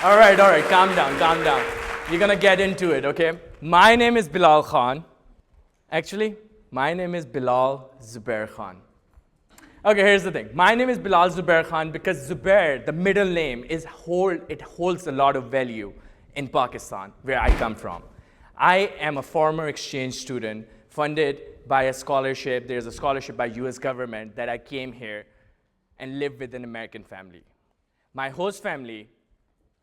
All right, calm down. We're gonna get into it, okay? My name is Bilal Khan. Actually, my name is Bilal Zubair Khan. Okay, here's the thing. My name is Bilal Zubair Khan because Zubair, the middle name, it holds a lot of value in Pakistan, where I come from. I am a former exchange student funded by a scholarship. There's a scholarship by US government that I came here and live with an American family. My host family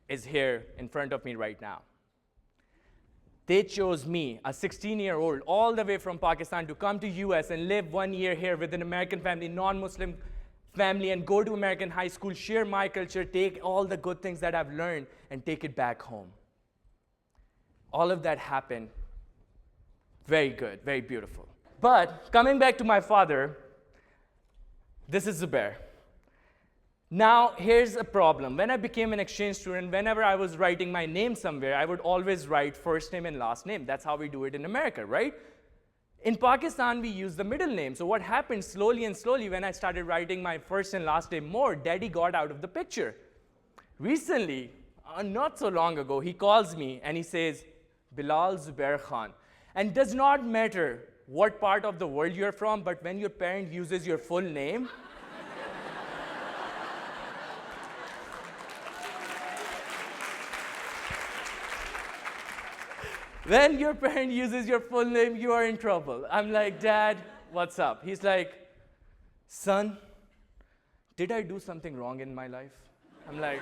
is here in front of me right now. They chose me, a 16-year-old, all the way from Pakistan to come to US and live 1 year here with an American family, non-Muslim family, and go to American high school, share my culture, take all the good things that I've learned, and take it back home. All of that happened. Very good, very beautiful. But coming back to my father, this is Zubair. Now, here's a problem. When I became an exchange student, whenever I was writing my name somewhere, I would always write first name and last name. That's how we do it in America, right? In Pakistan, we use the middle name. So what happened slowly and slowly when I started writing my first and last name more, Daddy got out of the picture. Recently, not so long ago, he calls me and he says, Bilal Zubair Khan. And does not matter what part of the world you're from, but when your parent uses your full name, when your parent uses your full name, you are in trouble. I'm like, Dad, what's up? He's like, son, did I do something wrong in my life? I'm like,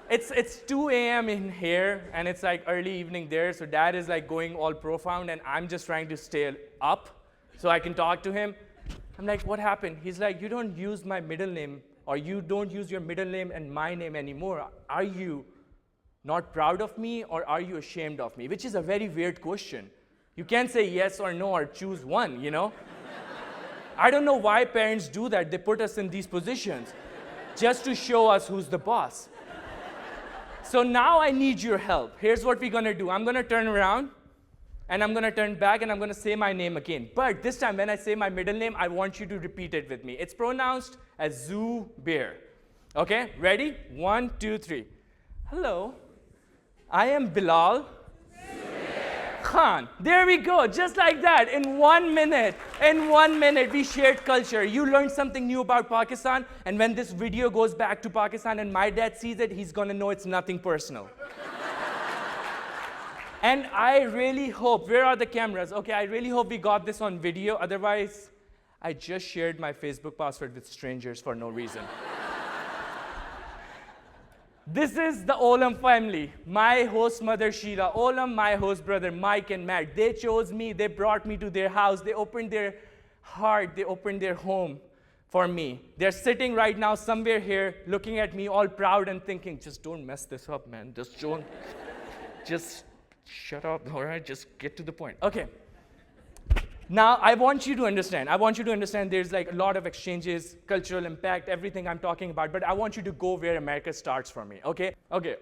it's 2 a.m. in here, and it's like early evening there, so Dad is like going all profound, and I'm just trying to stay up so I can talk to him. I'm like, what happened? He's like, you don't use my middle name, or you don't use your middle name and my name anymore. Are you not proud of me, or are you ashamed of me? Which is a very weird question. You can't say yes or no or choose one, you know? I don't know why parents do that. They put us in these positions just to show us who's the boss. So now I need your help. Here's what we're gonna do. I'm gonna turn around, and I'm gonna turn back, and I'm gonna say my name again. But this time, when I say my middle name, I want you to repeat it with me. It's pronounced as Zubair. Okay, ready? 1, 2, 3. Hello. I am Bilal Khan. There we go, just like that. In 1 minute, we shared culture. You learned something new about Pakistan, and when this video goes back to Pakistan and my dad sees it, he's gonna know it's nothing personal. And I really hope, where are the cameras? Okay, I really hope we got this on video. Otherwise, I just shared my Facebook password with strangers for no reason. This is the Olam family. My host mother, Sheila. Olam, my host brother, Mike and Matt. They chose me. They brought me to their house. They opened their heart. They opened their home for me. They're sitting right now somewhere here looking at me all proud and thinking, just don't mess this up, man. Just shut up, all right? Just get to the point. Okay. Now, I want you to understand there's like a lot of exchanges, cultural impact, everything I'm talking about, but I want you to go where America starts for me, okay? Okay,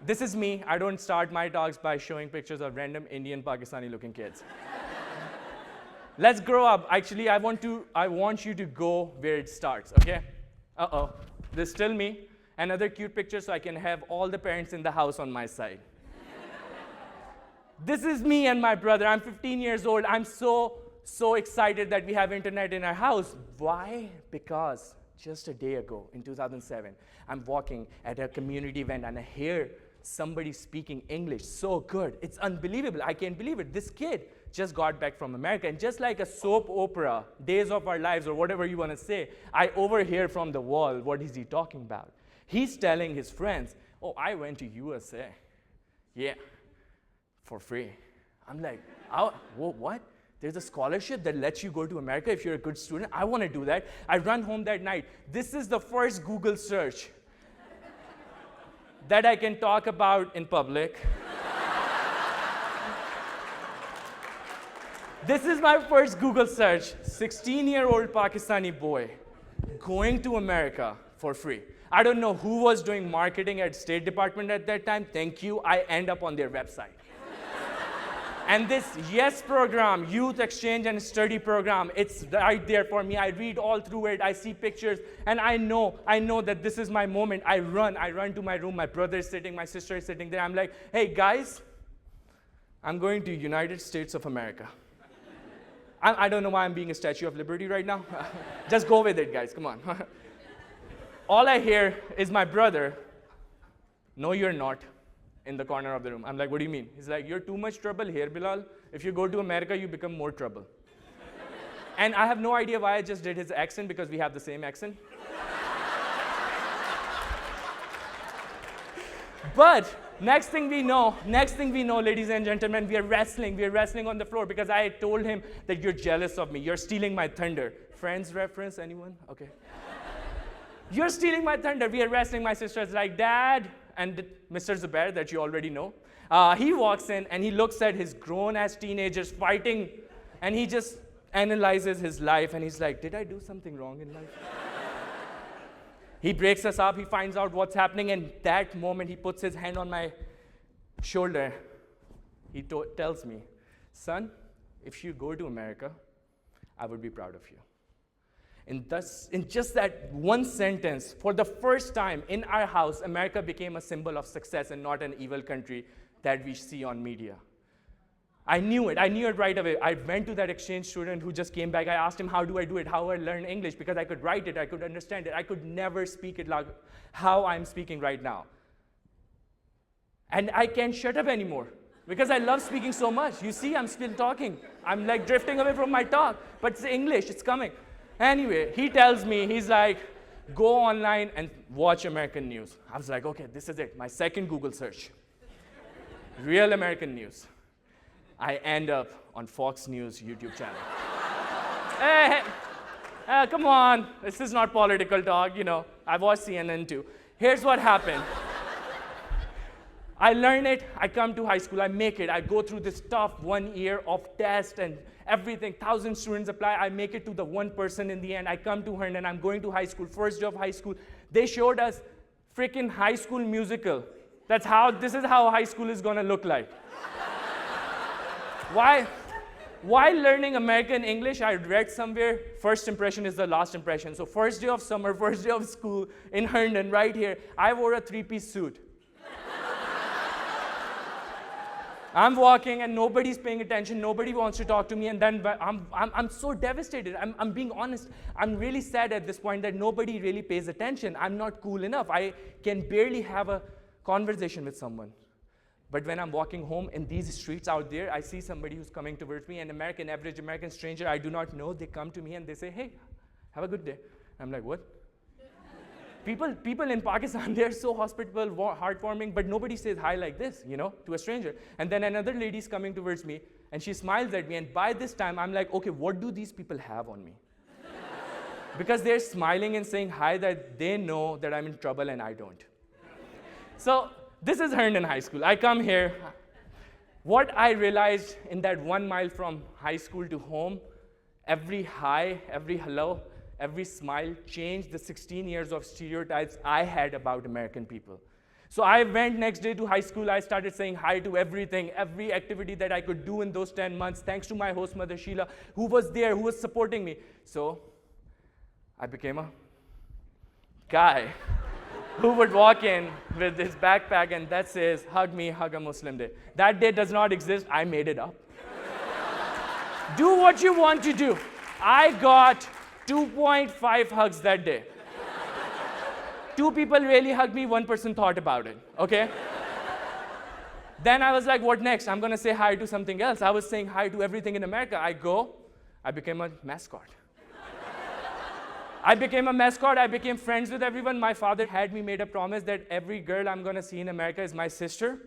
This is me. I don't start my talks by showing pictures of random Indian, Pakistani-looking kids. Let's grow up. Actually, I want you to go where it starts, okay? This is still me. Another cute picture so I can have all the parents in the house on my side. This is me and my brother. I'm 15 years old. I'm so excited that we have internet in our house. Why? Because just a day ago, in 2007, I'm walking at a community event and I hear somebody speaking English so good. It's unbelievable. I can't believe it. This kid just got back from America, and just like a soap opera, Days of Our Lives or whatever you want to say, I overhear from the wall, what is he talking about? He's telling his friends, oh, I went to USA. Yeah. For free. I'm like, oh, what? There's a scholarship that lets you go to America if you're a good student? I want to do that. I run home that night. This is the first Google search that I can talk about in public. This is my first Google search. 16-year-old Pakistani boy going to America for free. I don't know who was doing marketing at State Department at that time. Thank you. I end up on their website. And this YES program, Youth Exchange and Study program, it's right there for me. I read all through it. I see pictures, and I know that this is my moment. I run to my room. My brother is sitting, my sister is sitting there. I'm like, hey, guys, I'm going to United States of America. I don't know why I'm being a Statue of Liberty right now. Just go with it, guys. Come on. All I hear is my brother, no, you're not, in the corner of the room. I'm like, what do you mean? He's like, you're too much trouble here, Bilal. If you go to America, you become more trouble. And I have no idea why I just did his accent, because we have the same accent. But next thing we know, ladies and gentlemen, we are wrestling on the floor, because I told him that you're jealous of me. You're stealing my thunder. Friends reference, anyone? Okay. You're stealing my thunder. We are wrestling. My sister's like, Dad, and Mr. Zubair, that you already know, he walks in and he looks at his grown-ass teenagers fighting, and he just analyzes his life, and he's like, did I do something wrong in life? He breaks us up. He finds out what's happening, and that moment he puts his hand on my shoulder. He tells me, son, if you go to America, I would be proud of you. And thus, in just that one sentence, for the first time in our house, America became a symbol of success and not an evil country that we see on media. I knew it right away. I went to that exchange student who just came back. I asked him, how do I do it? How do I learn English? Because I could write it, I could understand it. I could never speak it like how I'm speaking right now. And I can't shut up anymore, because I love speaking so much. You see, I'm still talking. I'm like drifting away from my talk, but it's English, it's coming. Anyway, he tells me, he's like, go online and watch American news. I was like, okay, this is it, my second Google search. Real American news. I end up on Fox News YouTube channel. Hey, come on, this is not political talk, you know. I watched CNN too. Here's what happened. I learn it, I come to high school, I make it. I go through this tough 1 year of tests and everything. 1,000 students apply, I make it to the one person in the end. I come to Herndon, I'm going to high school, first day of high school. They showed us freaking High School Musical. This is how high school is gonna look like. While learning American English, I read somewhere, first impression is the last impression. So first day of summer, first day of school in Herndon, right here, I wore a 3-piece suit. I'm walking and nobody's paying attention, nobody wants to talk to me, and then I'm so devastated. I'm being honest. I'm really sad at this point that nobody really pays attention. I'm not cool enough. I can barely have a conversation with someone. But when I'm walking home in these streets out there, I see somebody who's coming towards me, an average American stranger I do not know. They come to me and they say, hey, have a good day. I'm like, what? People in Pakistan, they're so hospitable, heartwarming, but nobody says hi like this, you know, to a stranger. And then another lady's coming towards me, and she smiles at me, and by this time, I'm like, okay, what do these people have on me? Because they're smiling and saying hi, that they know that I'm in trouble and I don't. So this is Herndon High School. I come here. What I realized in that 1 mile from high school to home, every hi, every hello, every smile changed the 16 years of stereotypes I had about American people. So I went next day to high school. I started saying hi to everything, every activity that I could do in those 10 months, thanks to my host mother, Sheila, who was there, who was supporting me. So I became a guy who would walk in with his backpack and that says, hug me, hug a Muslim day. That day does not exist. I made it up. Do what you want to do. I got 2.5 hugs that day. 2 people really hugged me, 1 person thought about it, okay? Then I was like, what next? I'm gonna say hi to something else. I was saying hi to everything in America. I became a mascot. I became friends with everyone. My father had me made a promise that every girl I'm gonna see in America is my sister.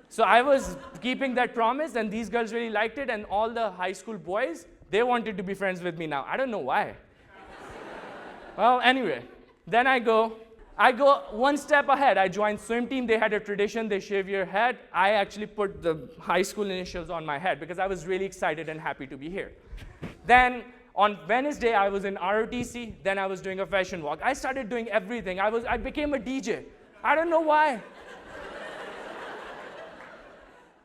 So I was keeping that promise, and these girls really liked it, and all the high school boys, they wanted to be friends with me now. I don't know why. Well, anyway, then I go 1 step ahead. I joined swim team. They had a tradition, they shave your head. I actually put the high school initials on my head because I was really excited and happy to be here. Then on Wednesday, I was in ROTC. Then I was doing a fashion walk. I started doing everything. I became a DJ. I don't know why.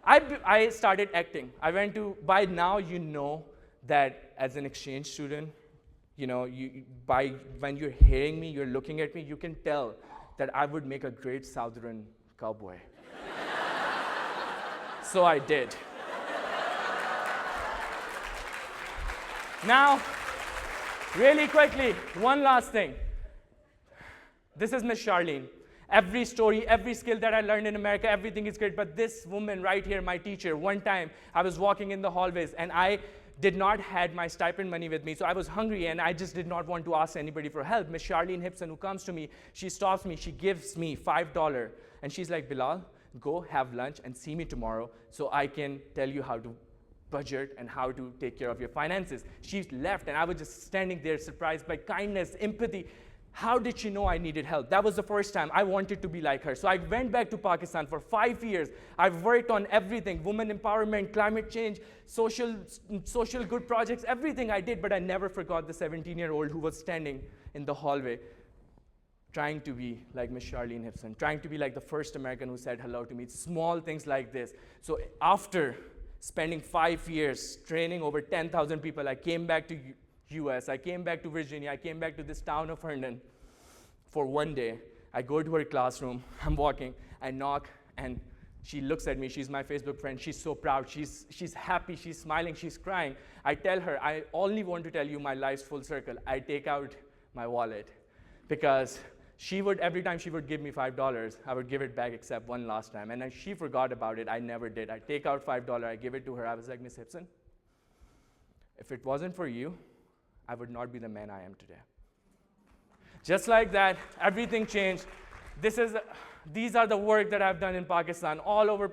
I started acting. I went to, by now you know that as an exchange student, you know, when you're hearing me, you're looking at me, you can tell that I would make a great Southern cowboy. So I did. Now, really quickly, one last thing. This is Miss Charlene. Every story, every skill that I learned in America, everything is great. But this woman right here, my teacher, one time I was walking in the hallways and I did not had my stipend money with me. So I was hungry and I just did not want to ask anybody for help. Miss Charlene Hipson, who comes to me, she stops me, she gives me $5. And she's like, Bilal, go have lunch and see me tomorrow so I can tell you how to budget and how to take care of your finances. She left and I was just standing there surprised by kindness, empathy. How did she know I needed help? That was the first time I wanted to be like her. So I went back to Pakistan for 5 years. I've worked on everything, women empowerment, climate change, social good projects, everything I did, but I never forgot the 17-year-old who was standing in the hallway trying to be like Miss Charlene Hipson, trying to be like the first American who said hello to me. Small things like this. So after spending 5 years training over 10,000 people, I came back to US, I came back to Virginia, I came back to this town of Herndon for one day. I go to her classroom, I'm walking, I knock, and she looks at me, she's my Facebook friend, she's so proud, she's happy, she's smiling, she's crying. I tell her, I only want to tell you my life's full circle. I take out my wallet, because she would, every time she would give me $5, I would give it back except one last time. And she forgot about it, I never did. I take out $5, I give it to her, I was like, Miss Hipson, if it wasn't for you, I would not be the man I am today. Just like that, everything changed. These are the work that I've done in Pakistan, all over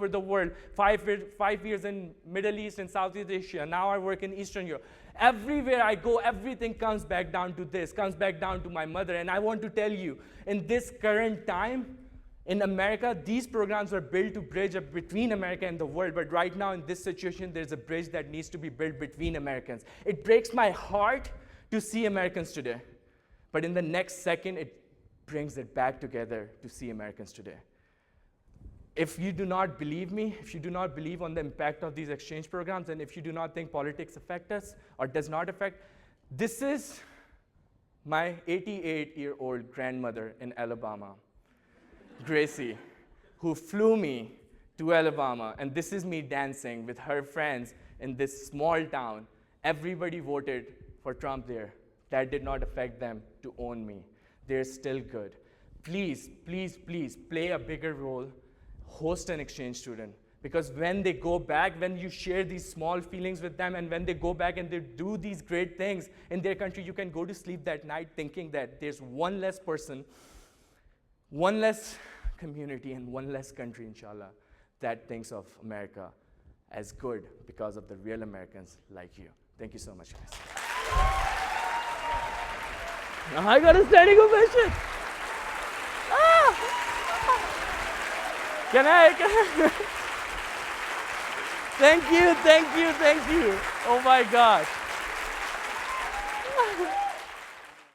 the world. 5 years in Middle East and Southeast Asia. Now I work in Eastern Europe. Everywhere I go, everything comes back down to this, comes back down to my mother. And I want to tell you, in this current time, in America, these programs were built to bridge between America and the world, but right now in this situation, there's a bridge that needs to be built between Americans. It breaks my heart to see Americans today, but in the next second, it brings it back together to see Americans today. If you do not believe me, if you do not believe on the impact of these exchange programs, and if you do not think politics affect us or does not affect, this is my 88-year-old grandmother in Alabama, Gracie, who flew me to Alabama, and this is me dancing with her friends in this small town. Everybody voted for Trump there. That did not affect them to own me. They're still good. Please, please, please play a bigger role. Host an exchange student. Because when they go back, when you share these small feelings with them, and when they go back and they do these great things in their country, you can go to sleep that night thinking that there's one less person, one less community, and one less country, inshallah, that thinks of America as good because of the real Americans like you. Thank you so much, guys. Now I got a standing ovation. Can I? Thank you. Oh my gosh.